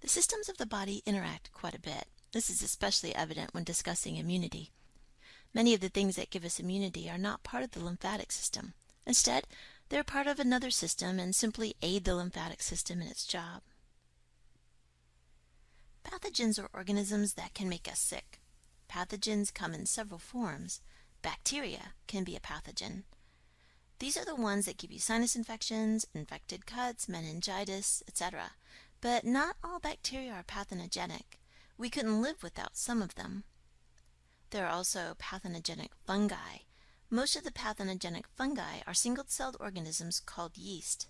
The systems of the body interact quite a bit. This is especially evident when discussing immunity. Many of the things that give us immunity are not part of the lymphatic system. Instead, they're part of another system and simply aid the lymphatic system in its job. Pathogens are organisms that can make us sick. Pathogens come in several forms. Bacteria can be a pathogen. These are the ones that give you sinus infections, infected cuts, meningitis, etc. But not all bacteria are pathogenic. We couldn't live without some of them. There are also pathogenic fungi. Most of the pathogenic fungi are single-celled organisms called yeast.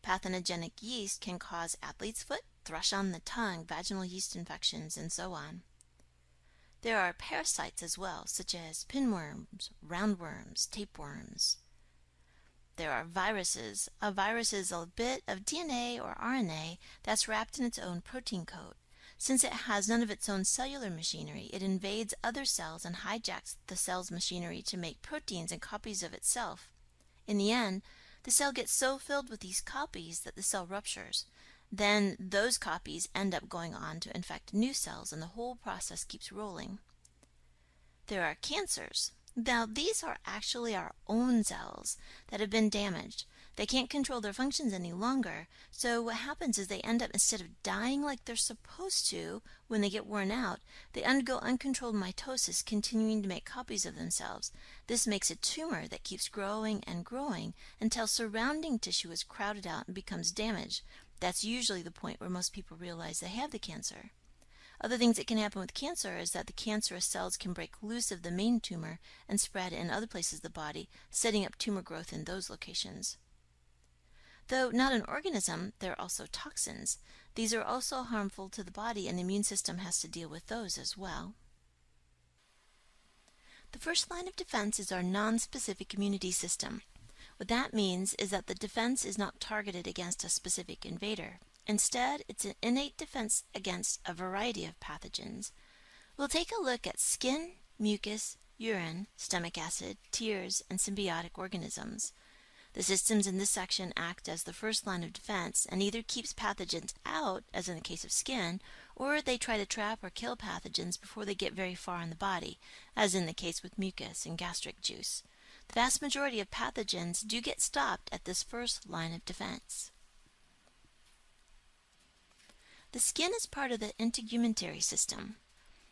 Pathogenic yeast can cause athlete's foot, thrush on the tongue, vaginal yeast infections, and so on. There are parasites as well, such as pinworms, roundworms, tapeworms. There are viruses. A virus is a bit of DNA or RNA that's wrapped in its own protein coat. Since it has none of its own cellular machinery, it invades other cells and hijacks the cell's machinery to make proteins and copies of itself. In the end, the cell gets so filled with these copies that the cell ruptures. Then those copies end up going on to infect new cells, and the whole process keeps rolling. There are cancers. Now, these are actually our own cells that have been damaged. They can't control their functions any longer, so what happens is they end up, instead of dying like they're supposed to when they get worn out, they undergo uncontrolled mitosis, continuing to make copies of themselves. This makes a tumor that keeps growing and growing until surrounding tissue is crowded out and becomes damaged. That's usually the point where most people realize they have the cancer. Other things that can happen with cancer is that the cancerous cells can break loose of the main tumor and spread in other places of the body, setting up tumor growth in those locations. Though not an organism, there are also toxins. These are also harmful to the body, and the immune system has to deal with those as well. The first line of defense is our non-specific immunity system. What that means is that the defense is not targeted against a specific invader. Instead, it's an innate defense against a variety of pathogens. We'll take a look at skin, mucus, urine, stomach acid, tears, and symbiotic organisms. The systems in this section act as the first line of defense and either keeps pathogens out, as in the case of skin, or they try to trap or kill pathogens before they get very far in the body, as in the case with mucus and gastric juice. The vast majority of pathogens do get stopped at this first line of defense. The skin is part of the integumentary system.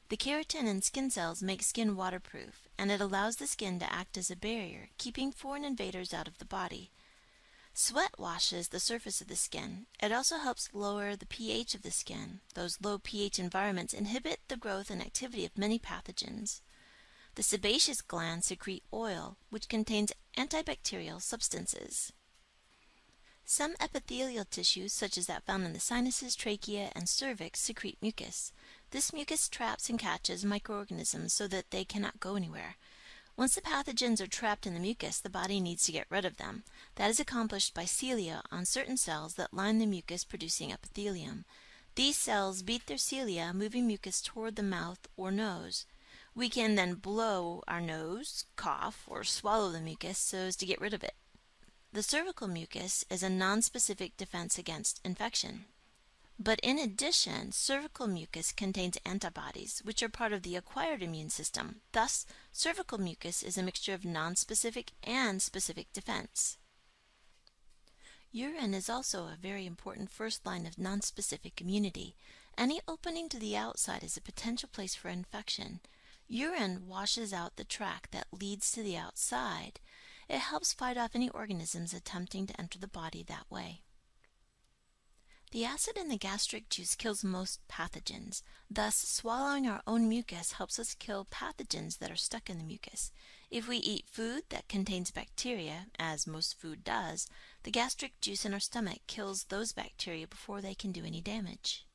The keratin in skin cells make skin waterproof, and it allows the skin to act as a barrier, keeping foreign invaders out of the body. Sweat washes the surface of the skin. It also helps lower the pH of the skin. Those low pH environments inhibit the growth and activity of many pathogens. The sebaceous glands secrete oil, which contains antibacterial substances. Some epithelial tissues, such as that found in the sinuses, trachea, and cervix, secrete mucus. This mucus traps and catches microorganisms so that they cannot go anywhere. Once the pathogens are trapped in the mucus, the body needs to get rid of them. That is accomplished by cilia on certain cells that line the mucus-producing epithelium. These cells beat their cilia, moving mucus toward the mouth or nose. We can then blow our nose, cough, or swallow the mucus so as to get rid of it. The cervical mucus is a nonspecific defense against infection. But in addition, cervical mucus contains antibodies, which are part of the acquired immune system. Thus, cervical mucus is a mixture of nonspecific and specific defense. Urine is also a very important first line of nonspecific immunity. Any opening to the outside is a potential place for infection. Urine washes out the tract that leads to the outside. It helps fight off any organisms attempting to enter the body that way. The acid in the gastric juice kills most pathogens. Thus, swallowing our own mucus helps us kill pathogens that are stuck in the mucus. If we eat food that contains bacteria, as most food does, the gastric juice in our stomach kills those bacteria before they can do any damage.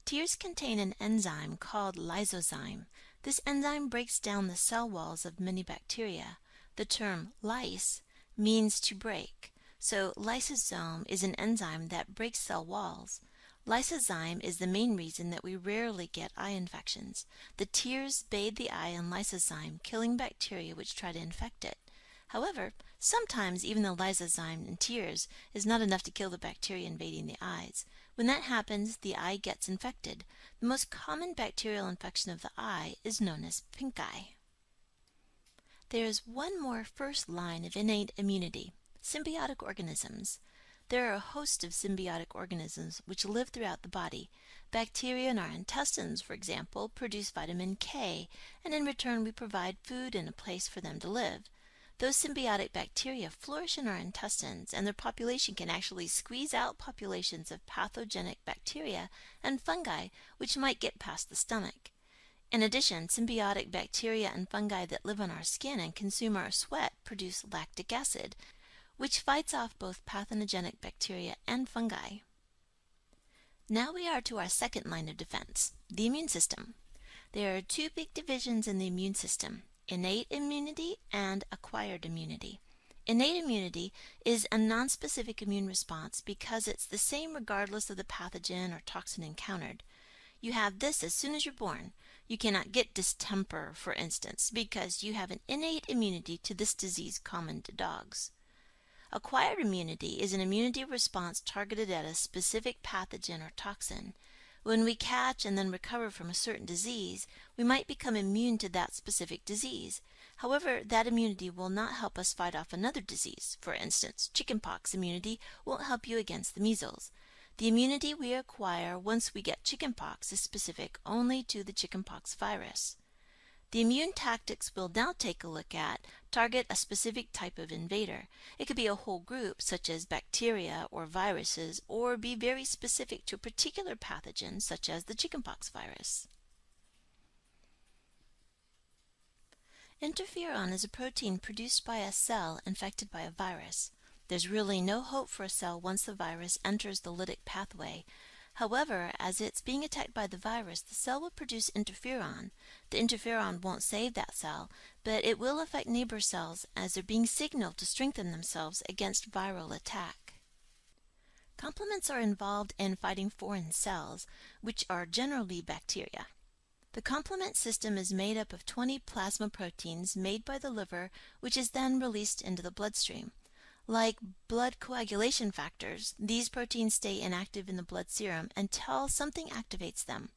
Tears contain an enzyme called lysozyme. This enzyme breaks down the cell walls of many bacteria. The term lyse means to break, so lysosome is an enzyme that breaks cell walls. Lysozyme is the main reason that we rarely get eye infections. The tears bathe the eye in lysozyme, killing bacteria which try to infect it. However, sometimes even the lysozyme in tears is not enough to kill the bacteria invading the eyes. When that happens, the eye gets infected. The most common bacterial infection of the eye is known as pink eye. There is one more first line of innate immunity: symbiotic organisms. There are a host of symbiotic organisms which live throughout the body. Bacteria in our intestines, for example, produce vitamin K, and in return we provide food and a place for them to live. Those symbiotic bacteria flourish in our intestines, and their population can actually squeeze out populations of pathogenic bacteria and fungi which might get past the stomach. In addition, symbiotic bacteria and fungi that live on our skin and consume our sweat produce lactic acid, which fights off both pathogenic bacteria and fungi. Now we are to our second line of defense, the immune system. There are two big divisions in the immune system: innate immunity and acquired immunity. Innate immunity is a nonspecific immune response because it's the same regardless of the pathogen or toxin encountered. You have this as soon as you're born. You cannot get distemper, for instance, because you have an innate immunity to this disease common to dogs. Acquired immunity is an immunity response targeted at a specific pathogen or toxin. When we catch and then recover from a certain disease, we might become immune to that specific disease. However, that immunity will not help us fight off another disease. For instance, chickenpox immunity won't help you against the measles. The immunity we acquire once we get chickenpox is specific only to the chickenpox virus. The immune tactics we'll now take a look at target a specific type of invader. It could be a whole group, such as bacteria or viruses, or be very specific to a particular pathogen, such as the chickenpox virus. Interferon is a protein produced by a cell infected by a virus. There's really no hope for a cell once the virus enters the lytic pathway. However, as it's being attacked by the virus, the cell will produce interferon. The interferon won't save that cell, but it will affect neighbor cells as they're being signaled to strengthen themselves against viral attack. Complements are involved in fighting foreign cells, which are generally bacteria. The complement system is made up of 20 plasma proteins made by the liver, which is then released into the bloodstream. Like blood coagulation factors, these proteins stay inactive in the blood serum until something activates them.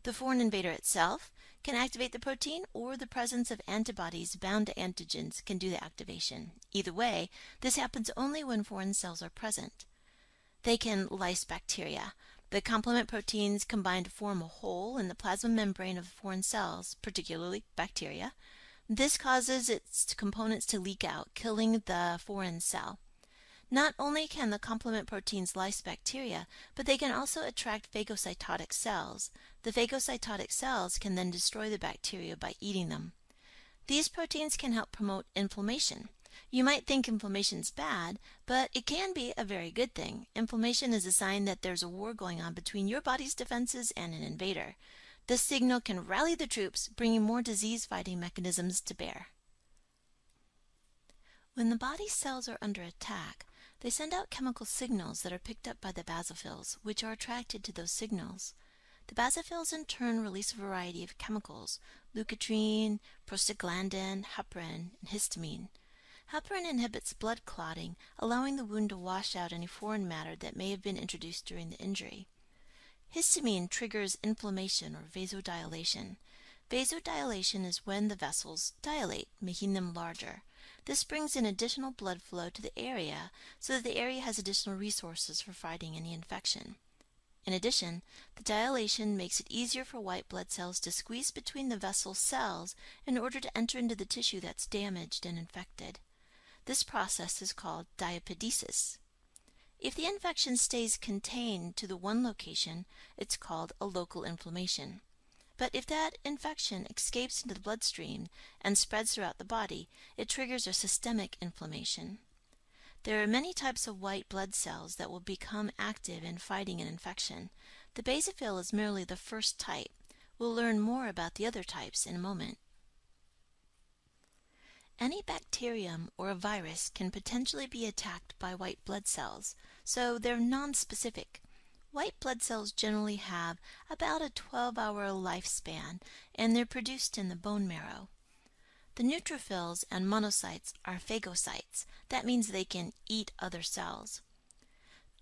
The foreign invader itself can activate the protein, or the presence of antibodies bound to antigens can do the activation. Either way, this happens only when foreign cells are present. They can lyse bacteria. The complement proteins combine to form a hole in the plasma membrane of foreign cells, particularly bacteria. This causes its components to leak out, killing the foreign cell. Not only can the complement proteins lyse bacteria, but they can also attract phagocytotic cells. The phagocytotic cells can then destroy the bacteria by eating them. These proteins can help promote inflammation. You might think inflammation's bad, but it can be a very good thing. Inflammation is a sign that there's a war going on between your body's defenses and an invader. This signal can rally the troops, bringing more disease-fighting mechanisms to bear. When the body's cells are under attack, they send out chemical signals that are picked up by the basophils, which are attracted to those signals. The basophils in turn release a variety of chemicals: leukotriene, prostaglandin, heparin, and histamine. Heparin inhibits blood clotting, allowing the wound to wash out any foreign matter that may have been introduced during the injury. Histamine triggers inflammation or vasodilation. Vasodilation is when the vessels dilate, making them larger. This brings in additional blood flow to the area so that the area has additional resources for fighting any infection. In addition, the dilation makes it easier for white blood cells to squeeze between the vessel cells in order to enter into the tissue that's damaged and infected. This process is called diapedesis. If the infection stays contained to the one location, it's called a local inflammation. But if that infection escapes into the bloodstream and spreads throughout the body, it triggers a systemic inflammation. There are many types of white blood cells that will become active in fighting an infection. The basophil is merely the first type. We'll learn more about the other types in a moment. Any bacterium or a virus can potentially be attacked by white blood cells, so they're nonspecific. White blood cells generally have about a 12-hour lifespan, and they're produced in the bone marrow. The neutrophils and monocytes are phagocytes. That means they can eat other cells.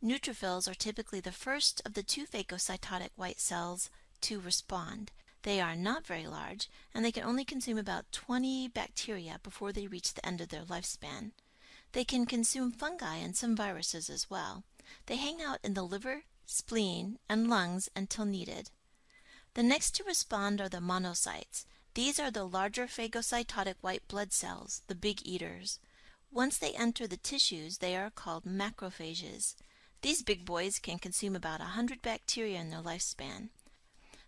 Neutrophils are typically the first of the two phagocytotic white cells to respond. They are not very large, and they can only consume about 20 bacteria before they reach the end of their lifespan. They can consume fungi and some viruses as well. They hang out in the liver, spleen, and lungs until needed. The next to respond are the monocytes. These are the larger phagocytotic white blood cells, the big eaters. Once they enter the tissues, they are called macrophages. These big boys can consume about 100 bacteria in their lifespan.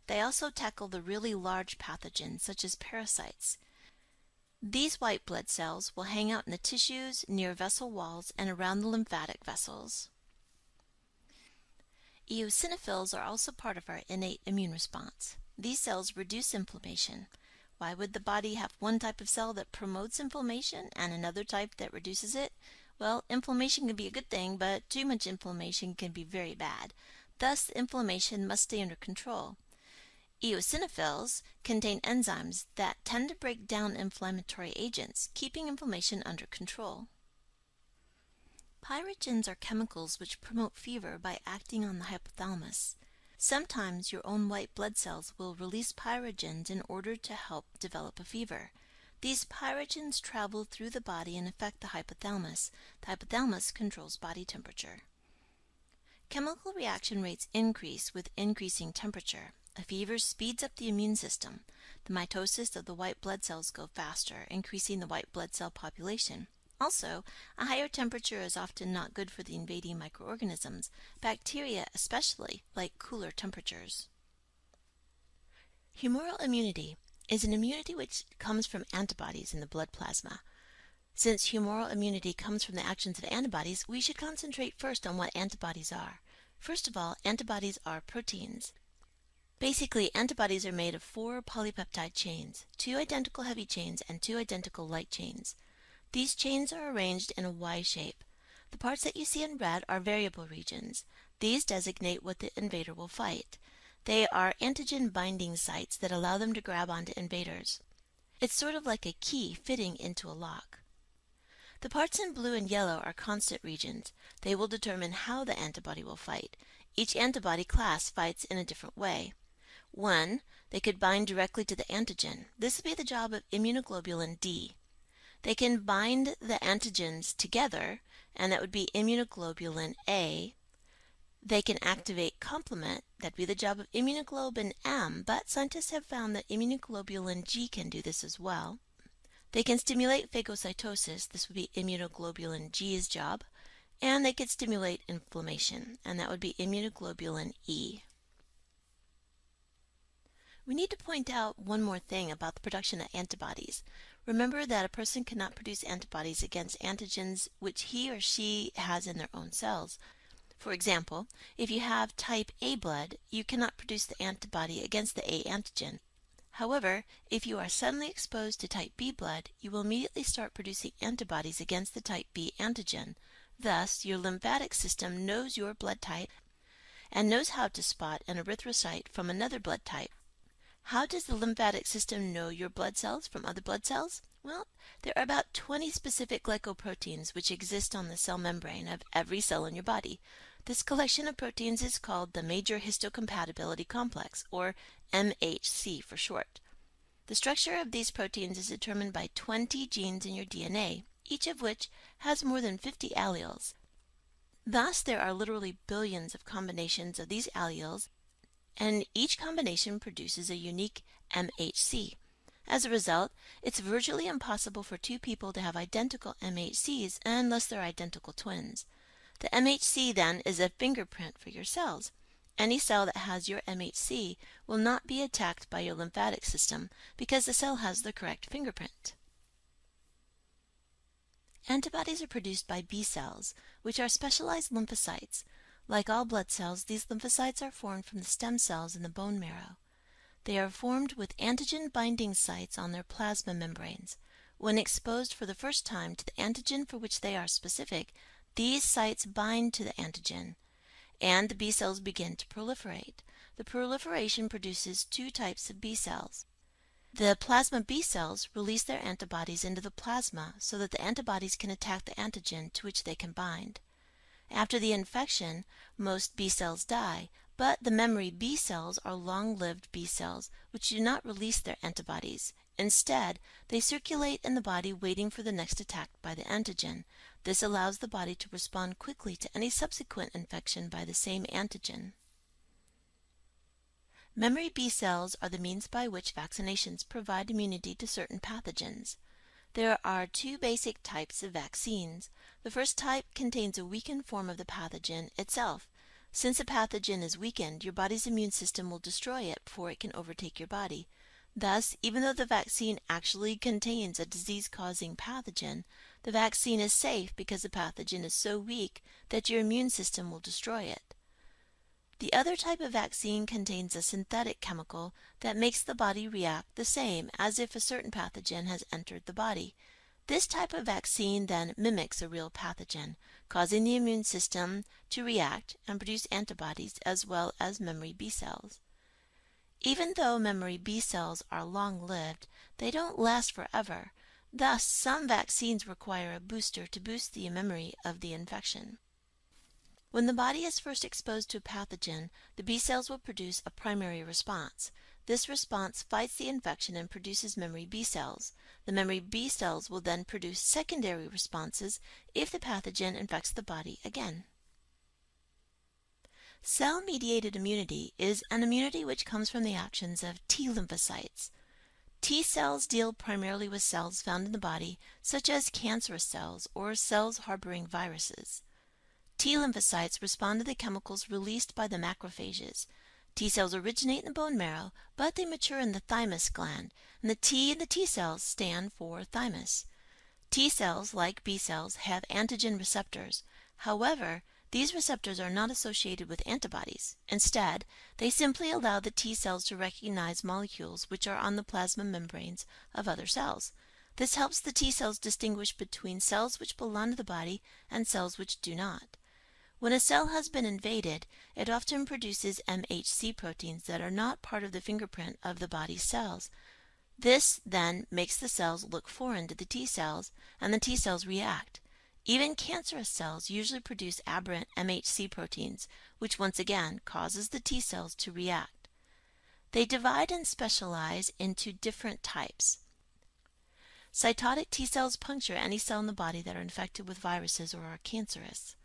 They also tackle the really large pathogens, such as parasites. These white blood cells will hang out in the tissues, near vessel walls, and around the lymphatic vessels. Eosinophils are also part of our innate immune response. These cells reduce inflammation. Why would the body have one type of cell that promotes inflammation and another type that reduces it? Well, inflammation can be a good thing, but too much inflammation can be very bad. Thus, inflammation must stay under control. Eosinophils contain enzymes that tend to break down inflammatory agents, keeping inflammation under control. Pyrogens are chemicals which promote fever by acting on the hypothalamus. Sometimes your own white blood cells will release pyrogens in order to help develop a fever. These pyrogens travel through the body and affect the hypothalamus. The hypothalamus controls body temperature. Chemical reaction rates increase with increasing temperature. A fever speeds up the immune system. The mitosis of the white blood cells go faster, increasing the white blood cell population. Also, a higher temperature is often not good for the invading microorganisms. Bacteria especially like cooler temperatures. Humoral immunity is an immunity which comes from antibodies in the blood plasma. Since humoral immunity comes from the actions of antibodies, we should concentrate first on what antibodies are. First of all, antibodies are proteins. Basically, antibodies are made of 4 polypeptide chains, 2 identical heavy chains and 2 identical light chains. These chains are arranged in a Y shape. The parts that you see in red are variable regions. These designate what the invader will fight. They are antigen binding sites that allow them to grab onto invaders. It's sort of like a key fitting into a lock. The parts in blue and yellow are constant regions. They will determine how the antibody will fight. Each antibody class fights in a different way. 1. They could bind directly to the antigen. This would be the job of immunoglobulin D. They can bind the antigens together, and that would be immunoglobulin A. They can activate complement. That would be the job of immunoglobulin M, but scientists have found that immunoglobulin G can do this as well. They can stimulate phagocytosis. This would be immunoglobulin G's job. And they could stimulate inflammation, and that would be immunoglobulin E. We need to point out one more thing about the production of antibodies. Remember that a person cannot produce antibodies against antigens which he or she has in their own cells. For example, if you have type A blood, you cannot produce the antibody against the A antigen. However, if you are suddenly exposed to type B blood, you will immediately start producing antibodies against the type B antigen. Thus, your lymphatic system knows your blood type and knows how to spot an erythrocyte from another blood type. How does the lymphatic system know your blood cells from other blood cells? Well, there are about 20 specific glycoproteins which exist on the cell membrane of every cell in your body. This collection of proteins is called the Major Histocompatibility Complex, or MHC for short. The structure of these proteins is determined by 20 genes in your DNA, each of which has more than 50 alleles. Thus, there are literally billions of combinations of these alleles, and each combination produces a unique MHC. As a result, it's virtually impossible for two people to have identical MHCs unless they're identical twins. The MHC then is a fingerprint for your cells. Any cell that has your MHC will not be attacked by your lymphatic system because the cell has the correct fingerprint. Antibodies are produced by B cells, which are specialized lymphocytes. Like all blood cells, these lymphocytes are formed from the stem cells in the bone marrow. They are formed with antigen binding sites on their plasma membranes. When exposed for the first time to the antigen for which they are specific, these sites bind to the antigen, and the B cells begin to proliferate. The proliferation produces two types of B cells. The plasma B cells release their antibodies into the plasma so that the antibodies can attack the antigen to which they can bind. After the infection, most B cells die, but the memory B cells are long-lived B cells which do not release their antibodies. Instead, they circulate in the body waiting for the next attack by the antigen. This allows the body to respond quickly to any subsequent infection by the same antigen. Memory B cells are the means by which vaccinations provide immunity to certain pathogens. There are two basic types of vaccines. The first type contains a weakened form of the pathogen itself. Since a pathogen is weakened, your body's immune system will destroy it before it can overtake your body. Thus, even though the vaccine actually contains a disease-causing pathogen, the vaccine is safe because the pathogen is so weak that your immune system will destroy it. The other type of vaccine contains a synthetic chemical that makes the body react the same as if a certain pathogen has entered the body. This type of vaccine then mimics a real pathogen, causing the immune system to react and produce antibodies as well as memory B cells. Even though memory B cells are long-lived, they don't last forever. Thus, some vaccines require a booster to boost the memory of the infection. When the body is first exposed to a pathogen, the B cells will produce a primary response. This response fights the infection and produces memory B cells. The memory B cells will then produce secondary responses if the pathogen infects the body again. Cell-mediated immunity is an immunity which comes from the actions of T lymphocytes. T cells deal primarily with cells found in the body, such as cancerous cells or cells harboring viruses. T lymphocytes respond to the chemicals released by the macrophages. T cells originate in the bone marrow, but they mature in the thymus gland, and the T in the T cells stand for thymus. T cells, like B cells, have antigen receptors. However, these receptors are not associated with antibodies. Instead, they simply allow the T cells to recognize molecules which are on the plasma membranes of other cells. This helps the T cells distinguish between cells which belong to the body and cells which do not. When a cell has been invaded, it often produces MHC proteins that are not part of the fingerprint of the body's cells. This then makes the cells look foreign to the T cells, and the T cells react. Even cancerous cells usually produce aberrant MHC proteins, which once again causes the T cells to react. They divide and specialize into different types. Cytotic T cells puncture any cell in the body that are infected with viruses or are cancerous.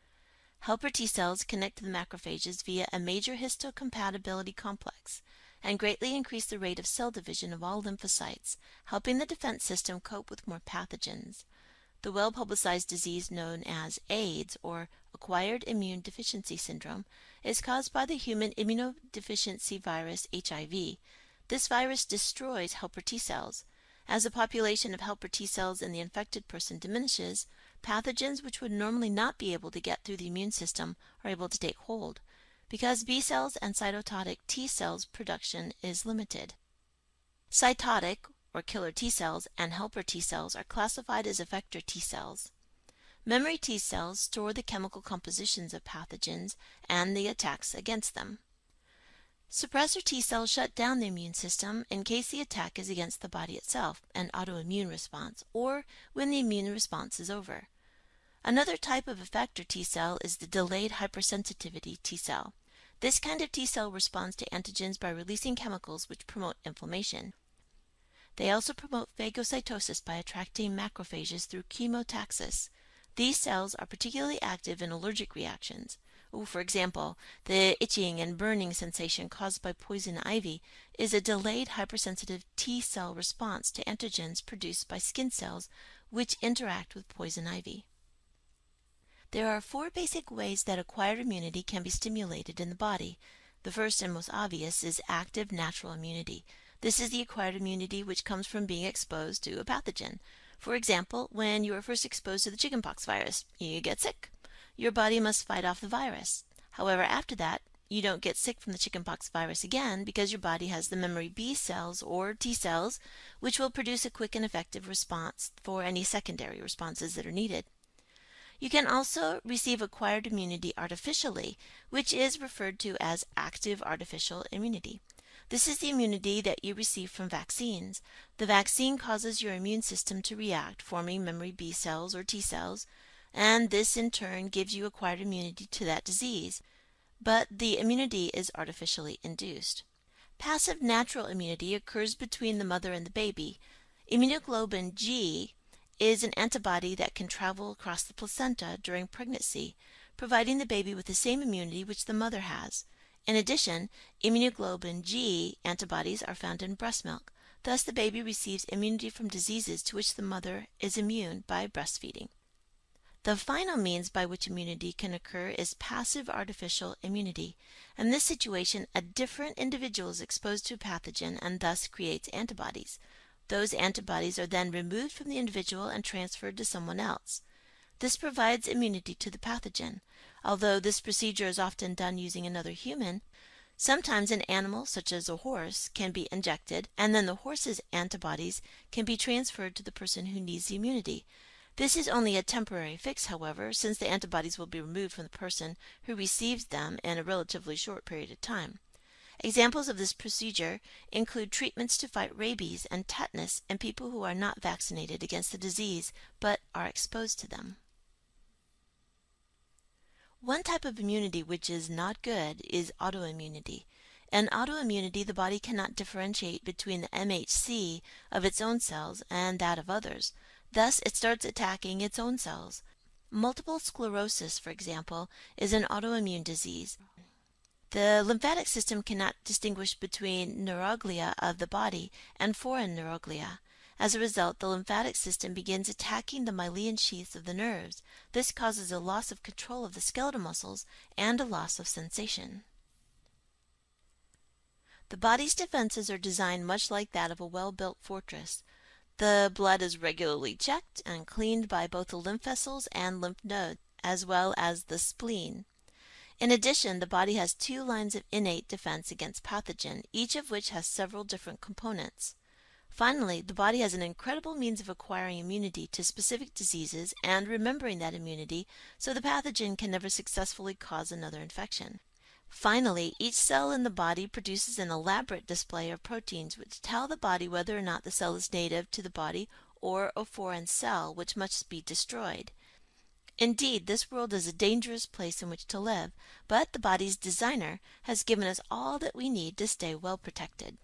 Helper T cells connect to the macrophages via a major histocompatibility complex and greatly increase the rate of cell division of all lymphocytes, helping the defense system cope with more pathogens. The well-publicized disease known as AIDS, or acquired immune deficiency syndrome, is caused by the human immunodeficiency virus HIV. This virus destroys helper T cells. As the population of helper T cells in the infected person diminishes, pathogens which would normally not be able to get through the immune system are able to take hold, because B cells and cytototic T cells production is limited. Cytotic, or killer T cells, and helper T cells are classified as effector T cells. Memory T cells store the chemical compositions of pathogens and the attacks against them. Suppressor T cells shut down the immune system in case the attack is against the body itself, an autoimmune response, or when the immune response is over. Another type of effector T cell is the delayed hypersensitivity T cell. This kind of T cell responds to antigens by releasing chemicals which promote inflammation. They also promote phagocytosis by attracting macrophages through chemotaxis. These cells are particularly active in allergic reactions. For example, the itching and burning sensation caused by poison ivy is a delayed hypersensitive T cell response to antigens produced by skin cells which interact with poison ivy. There are 4 basic ways that acquired immunity can be stimulated in the body. The first and most obvious is active natural immunity. This is the acquired immunity which comes from being exposed to a pathogen. For example, when you are first exposed to the chickenpox virus, you get sick. Your body must fight off the virus. However, after that, you don't get sick from the chickenpox virus again because your body has the memory B cells or T cells, which will produce a quick and effective response for any secondary responses that are needed. You can also receive acquired immunity artificially, which is referred to as active artificial immunity. This is the immunity that you receive from vaccines. The vaccine causes your immune system to react, forming memory B cells or T cells, and this in turn gives you acquired immunity to that disease. But the immunity is artificially induced. Passive natural immunity occurs between the mother and the baby. Immunoglobulin G is an antibody that can travel across the placenta during pregnancy, providing the baby with the same immunity which the mother has. In addition, immunoglobulin G antibodies are found in breast milk. Thus, the baby receives immunity from diseases to which the mother is immune by breastfeeding. The final means by which immunity can occur is passive artificial immunity. In this situation, a different individual is exposed to a pathogen and thus creates antibodies. Those antibodies are then removed from the individual and transferred to someone else. This provides immunity to the pathogen. Although this procedure is often done using another human, sometimes an animal, such as a horse, can be injected, and then the horse's antibodies can be transferred to the person who needs the immunity. This is only a temporary fix, however, since the antibodies will be removed from the person who receives them in a relatively short period of time. Examples of this procedure include treatments to fight rabies and tetanus in people who are not vaccinated against the disease but are exposed to them. One type of immunity which is not good is autoimmunity. In autoimmunity, the body cannot differentiate between the MHC of its own cells and that of others. Thus, it starts attacking its own cells. Multiple sclerosis, for example, is an autoimmune disease. The lymphatic system cannot distinguish between neuroglia of the body and foreign neuroglia. As a result, the lymphatic system begins attacking the myelin sheaths of the nerves. This causes a loss of control of the skeletal muscles and a loss of sensation. The body's defenses are designed much like that of a well-built fortress. The blood is regularly checked and cleaned by both the lymph vessels and lymph nodes, as well as the spleen. In addition, the body has two lines of innate defense against pathogen, each of which has several different components. Finally, the body has an incredible means of acquiring immunity to specific diseases and remembering that immunity so the pathogen can never successfully cause another infection. Finally, each cell in the body produces an elaborate display of proteins which tell the body whether or not the cell is native to the body or a foreign cell which must be destroyed. Indeed, this world is a dangerous place in which to live, but the body's designer has given us all that we need to stay well protected.